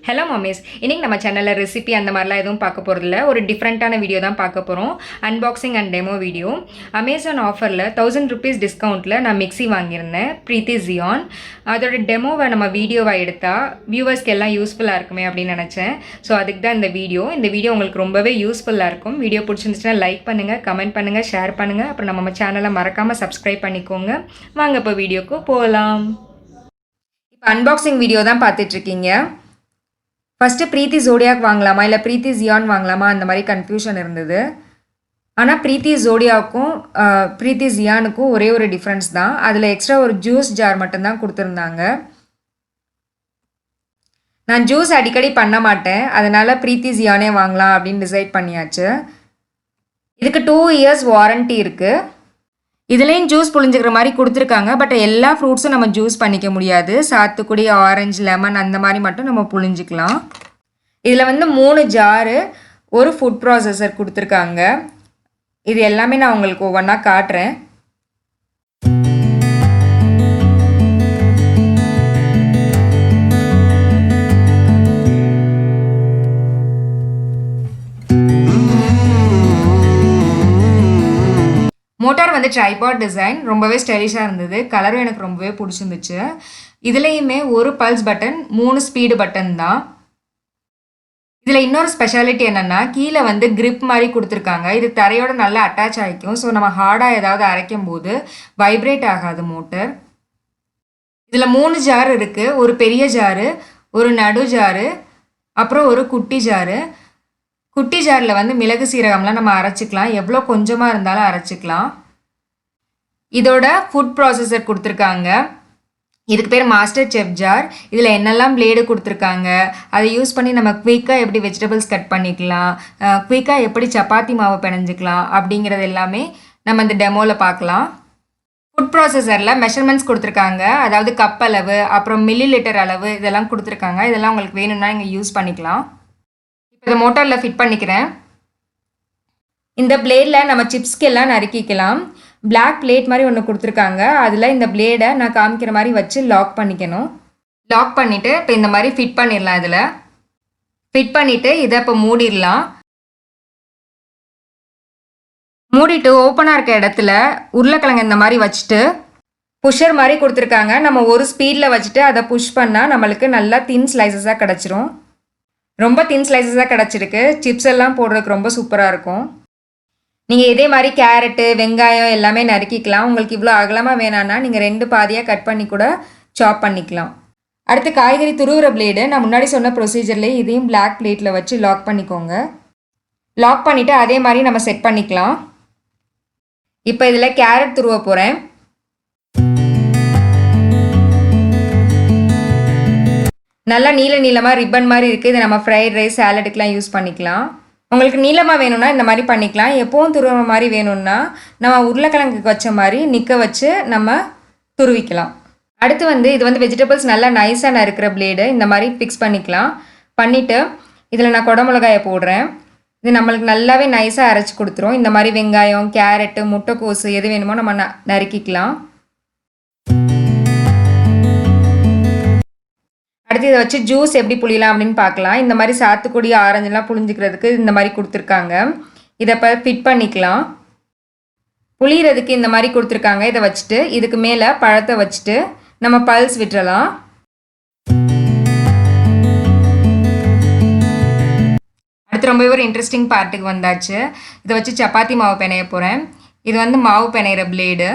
Hello mummy's, இன்றைக்கி நம்ம சேனலில் ரெசிபி அந்த மாதிரிலாம் எதுவும் பார்க்க போகிறதில்ல. ஒரு டிஃப்ரெண்ட்டான வீடியோ தான் பார்க்க போகிறோம். Unboxing and demo video. Amazon ஆஃபரில் 1000 rupees டிஸ்கவுண்ட்டில் நான் மிக்ஸி வாங்கியிருந்தேன், ப்ரீத்தி ஜியான். அதோட டெமோவை நம்ம வீடியோவை எடுத்தால் வியூவர்ஸ்க்கு எல்லாம் யூஸ்ஃபுல்லாக இருக்குமே அப்படின்னு நினச்சேன். ஸோ அதுக்கு தான் இந்த வீடியோ உங்களுக்கு ரொம்பவே யூஸ்ஃபுல்லாக இருக்கும். வீடியோ பிடிச்சிருந்துச்சுன்னா லைக் பண்ணுங்கள், கமெண்ட் பண்ணுங்கள், ஷேர் பண்ணுங்கள். அப்புறம் நம்ம சேனலை மறக்காமல் சப்ஸ்கிரைப் பண்ணிக்கோங்க. வாங்க இப்போ வீடியோக்கு போகலாம். இப்போ அன்பாக்சிங் வீடியோ தான் பார்த்துட்ருக்கீங்க. ஃபஸ்ட்டு ப்ரீத்தி ஜோடியாக் வாங்கலாமா இல்லை ப்ரீத்தி ஜியான் வாங்கலாமா அந்த மாதிரி கன்ஃபியூஷன் இருந்தது. ஆனால் ப்ரீத்தி ஜோடியாவுக்கும் ப்ரீத்தி ஜியானுக்கும் ஒரே ஒரு டிஃப்ரென்ஸ் தான். அதில் எக்ஸ்ட்ரா ஒரு ஜூஸ் ஜார் மட்டும்தான் கொடுத்துருந்தாங்க. நான் ஜூஸ் அடிக்கடி பண்ண மாட்டேன், அதனால் ப்ரீத்தி ஜியானே வாங்கலாம் அப்படின்னு டிசைட் பண்ணியாச்சு. இதுக்கு 2 years வாரண்ட்டி இருக்குது. இதுலேயும் ஜூஸ் புழிஞ்சிக்கிற மாதிரி கொடுத்துருக்காங்க. பட் எல்லா ஃப்ரூட்ஸும் நம்ம ஜூஸ் பண்ணிக்க முடியாது. சாத்துக்குடி, ஆரஞ்சு, லெமன் அந்த மாதிரி மட்டும் நம்ம புழிஞ்சிக்கலாம். இதில் 3 ஜாரு, ஒரு ஃபுட் ப்ராசஸர் கொடுத்துருக்காங்க. இது எல்லாமே நான் உங்களுக்கு ஒவ்வொன்றா காட்டுறேன். மோட்டார் ட்ரைபாட் டிசைன், ரொம்பவே ஸ்டைலிஷாக இருந்தது. கலரும் எனக்கு ரொம்பவே பிடிச்சிருந்துச்சு. இதுலேயுமே ஒரு பல்ஸ் பட்டன், 3 ஸ்பீடு பட்டன் தான். இதில் இன்னொரு ஸ்பெஷாலிட்டி என்னென்னா, கீழே கிரிப் மாதிரி கொடுத்துருக்காங்க. இது தரையோட நல்லா அட்டாச் ஆகிக்கும். ஸோ நம்ம ஹார்டாக ஏதாவது அரைக்கும் போது வைப்ரேட் ஆகாது மோட்டர். இதில் 3 ஜார் இருக்குது. ஒரு பெரிய ஜாரு, ஒரு நடு ஜாரு, அப்புறம் ஒரு குட்டி ஜாரு. குட்டி ஜாரில் மிளகு சீரகம்லாம் நம்ம அரைச்சிக்கலாம். எவ்வளோ கொஞ்சமாக இருந்தாலும் அரைச்சிக்கலாம். இதோட ஃபுட் ப்ராசஸர் கொடுத்துருக்காங்க. இதுக்கு பேர் மாஸ்டர் செஃப் ஜார். இதில் என்னெல்லாம் பிளேடு கொடுத்துருக்காங்க, அதை யூஸ் பண்ணி நம்ம குயிக்காக எப்படி வெஜிடபிள்ஸ் கட் பண்ணிக்கலாம், குயிக்காக எப்படி சப்பாத்தி மாவு பிணைஞ்சிக்கலாம் அப்படிங்கிறது எல்லாமே நம்ம இந்த டெமோவில் பார்க்கலாம். ஃபுட் ப்ராசஸரில் மெஷர்மெண்ட்ஸ் கொடுத்துருக்காங்க. அதாவது கப் அளவு, அப்புறம் மில்லி லிட்டர் அளவு இதெல்லாம் கொடுத்துருக்காங்க. இதெல்லாம் உங்களுக்கு வேணும்னா இங்கே யூஸ் பண்ணிக்கலாம். இப்போ இதை மோட்டாரில் ஃபிட் பண்ணிக்கிறேன். இந்த பிளேடில் நம்ம சிப்ஸ்க்கு எல்லாம் நறுக்கிக்கலாம். பிளாக் பிளேட் மாதிரி ஒன்று கொடுத்துருக்காங்க. அதில் இந்த பிளேடை நான் காமிக்கிற மாதிரி வச்சு லாக் பண்ணிக்கணும். லாக் பண்ணிவிட்டு இப்போ இந்த மாதிரி ஃபிட் பண்ணிடலாம். இதில் ஃபிட் பண்ணிவிட்டு இதை இப்போ மூடிடலாம். மூடிட்டு ஓப்பனாக இருக்க இடத்துல உருளைக்கிழங்கு இந்த மாதிரி வச்சுட்டு புஷ்ஷர் மாதிரி கொடுத்துருக்காங்க. நம்ம ஒரு ஸ்பீடில் வச்சுட்டு அதை புஷ் பண்ணால் நம்மளுக்கு நல்லா தின் ஸ்லைசஸாக கிடச்சிரும். ரொம்ப தின் ஸ்லைசஸாக கிடச்சிருக்கு. சிப்ஸ் எல்லாம் போடுறதுக்கு ரொம்ப சூப்பராக இருக்கும். நீங்கள் இதே மாதிரி கேரட்டு, வெங்காயம் எல்லாமே நறுக்கிக்கலாம். உங்களுக்கு இவ்வளோ அகலமாக வேணான்னா நீங்கள் 2 பாதியாக கட் பண்ணி கூட சாப் பண்ணிக்கலாம். அடுத்து காய்கறி துருவுற பிளேடு. நான் முன்னாடி சொன்ன ப்ரொசீஜர்லேயே இதையும் பிளாக் பிளேட்டில் வச்சு லாக் பண்ணிக்கோங்க. லாக் பண்ணிவிட்டு அதே மாதிரி நம்ம செட் பண்ணிக்கலாம். இப்போ இதில் கேரட் துருவ போகிறேன். நல்லா நீளமாக ரிப்பன் மாதிரி இருக்குது. இதை நம்ம ஃப்ரைட் ரைஸ், சாலடுக்கெலாம் யூஸ் பண்ணிக்கலாம். உங்களுக்கு நீளமாக வேணும்னா இந்த மாதிரி பண்ணிக்கலாம். எப்போவும் துருவ மாதிரி வேணும்னா நம்ம உருளைக்கிழங்குக்கு வச்ச மாதிரி நிற்க வச்சு நம்ம துருவிக்கலாம். அடுத்து இது வெஜிடபிள்ஸ் நல்லா நைஸாக நறுக்கிற பிளேடு. இந்த மாதிரி ஃபிக்ஸ் பண்ணிக்கலாம். பண்ணிவிட்டு இதில் நான் குடமிளகாயை போடுறேன். இது நம்மளுக்கு நல்லாவே நைஸாக அரைச்சி கொடுத்துரும். இந்த மாதிரி வெங்காயம், கேரட்டு, முட்டைக்கோசு எது வேணுமோ நம்ம நறுக்கிக்கலாம். அடுத்து இதை வச்சு ஜூஸ் எப்படி புளியலாம் அப்படின்னு பார்க்கலாம். இந்த மாதிரி சாத்துக்குடி, ஆரஞ்செல்லாம் புளிஞ்சிக்கிறதுக்கு இந்த மாதிரி கொடுத்துருக்காங்க. இதை இப்போ ஃபிட் பண்ணிக்கலாம். புளியறதுக்கு இந்த மாதிரி கொடுத்துருக்காங்க. இதை வச்சுட்டு இதுக்கு மேலே பழத்தை வச்சுட்டு நம்ம பல்ஸ் விட்டுறலாம். அடுத்து ரொம்பவே ஒரு இன்ட்ரெஸ்டிங் பார்ட்டுக்கு வந்தாச்சு. இதை வச்சு சப்பாத்தி மாவு பிணைய போகிறேன். இது மாவு பிணையிற பிளேடு.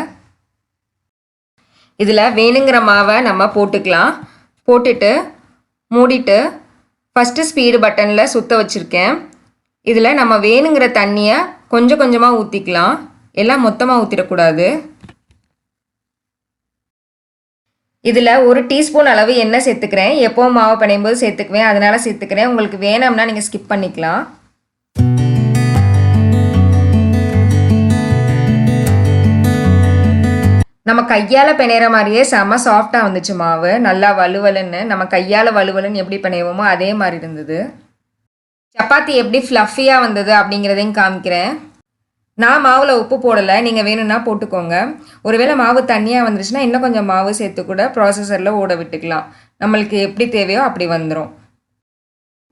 இதில் வேணுங்கிற மாவை நம்ம போட்டுக்கலாம். போட்டுட்டு மூடிட்டு ஃபஸ்ட்டு ஸ்பீடு பட்டனில் சுற்ற வச்சுருக்கேன். இதில் நம்ம வேணுங்கிற தண்ணியை கொஞ்சம் கொஞ்சமாக ஊற்றிக்கலாம். எல்லாம் மொத்தமாக ஊற்றிடக்கூடாது. இதில் 1 டீஸ்பூன் அளவு எண்ணெய் சேர்த்துக்கிறேன். எப்போவும் மாவு பிணையும் போது சேர்த்துக்குவேன், அதனால் சேர்த்துக்கிறேன். உங்களுக்கு வேணும்னா நீங்கள் ஸ்கிப் பண்ணிக்கலாம். நம்ம கையால் பிணையிற மாதிரியே செம்ம சாஃப்டாக வந்துச்சு மாவு. நல்லா வலுவலுன்னு நம்ம கையால் வலுவலுன்னு எப்படி பிணைவோமோ அதே மாதிரி இருந்தது. சப்பாத்தி எப்படி ஃப்ளஃபியாக வந்தது அப்படிங்கிறதையும் காமிக்கிறேன். நான் மாவில் உப்பு போடலை, நீங்கள் வேணும்னா போட்டுக்கோங்க. ஒருவேளை மாவு தண்ணியாக வந்துருச்சுன்னா இன்னும் கொஞ்சம் மாவு சேர்த்து கூட ப்ராசஸரில் ஓட விட்டுக்கலாம். நம்மளுக்கு எப்படி தேவையோ அப்படி வந்துடும்.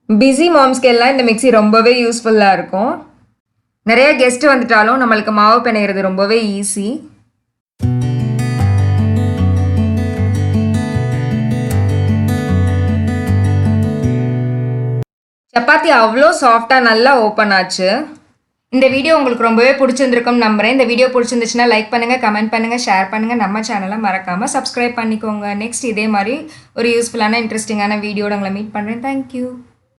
பிஸி மாம்ஸ்க்கு எல்லாம் இந்த மிக்ஸி ரொம்பவே யூஸ்ஃபுல்லாக இருக்கும். நிறைய கெஸ்ட் வந்துட்டாலும் நம்மளுக்கு மாவு பிணையிறது ரொம்பவே ஈஸி. சப்பாத்தி அவ்வளோ சாஃப்டாக நல்லா ஓப்பன் ஆச்சு. இந்த வீடியோ உங்களுக்கு ரொம்பவே பிடிச்சிருந்துருக்கும்னு நம்புறேன். இந்த வீடியோ பிடிச்சிருந்துச்சுன்னா லைக் பண்ணுங்கள், கமெண்ட் பண்ணுங்கள், ஷேர் பண்ணுங்கள். நம்ம சேனலை மறக்காமல் சப்ஸ்கிரைப் பண்ணிக்கோங்க. நெக்ஸ்ட் இதே மாதிரி ஒரு யூஸ்ஃபுல்லான இன்ட்ரெஸ்டிங்கான வீடியோட உங்களை மீட் பண்ணுறேன். தேங்க்யூ.